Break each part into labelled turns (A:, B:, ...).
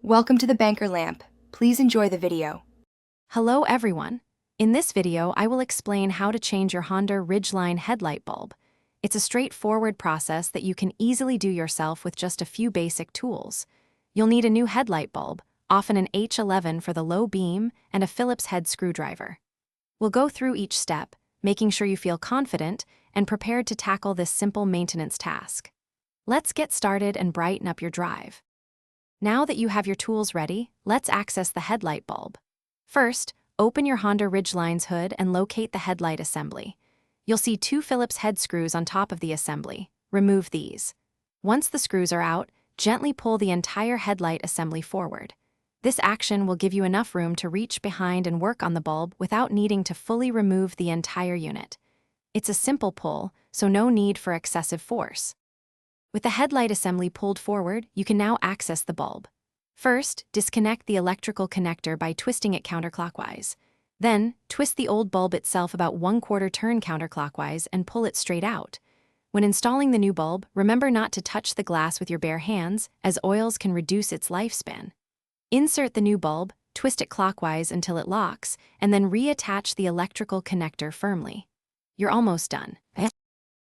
A: Welcome to the Banker Lamp. Please enjoy the video.
B: Hello everyone. In this video, I will explain how to change your Honda Ridgeline headlight bulb. It's a straightforward process that you can easily do yourself with just a few basic tools. You'll need a new headlight bulb, often an H11 for the low beam, and a Phillips head screwdriver. We'll go through each step, making sure you feel confident and prepared to tackle this simple maintenance task. Let's get started and brighten up your drive. Now that you have your tools ready, let's access the headlight bulb. First, open your Honda Ridgeline's hood and locate the headlight assembly. You'll see two Phillips head screws on top of the assembly. Remove these. Once the screws are out, gently pull the entire headlight assembly forward. This action will give you enough room to reach behind and work on the bulb without needing to fully remove the entire unit. It's a simple pull, so no need for excessive force. With the headlight assembly pulled forward, you can now access the bulb. First, disconnect the electrical connector by twisting it counterclockwise. Then, twist the old bulb itself about 1/4 turn counterclockwise and pull it straight out. When installing the new bulb, remember not to touch the glass with your bare hands, as oils can reduce its lifespan. Insert the new bulb, twist it clockwise until it locks, and then reattach the electrical connector firmly. You're almost done.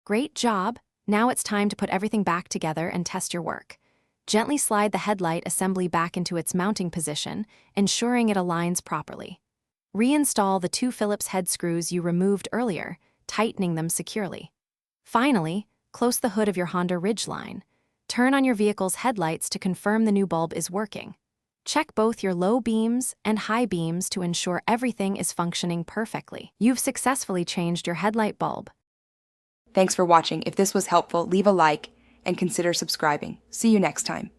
B: Great job! Now it's time to put everything back together and test your work. Gently slide the headlight assembly back into its mounting position, ensuring it aligns properly. Reinstall the two Phillips head screws you removed earlier, tightening them securely. Finally, close the hood of your Honda Ridgeline. Turn on your vehicle's headlights to confirm the new bulb is working. Check both your low beams and high beams to ensure everything is functioning perfectly. You've successfully changed your headlight bulb.
A: Thanks for watching. If this was helpful, leave a like and consider subscribing. See you next time.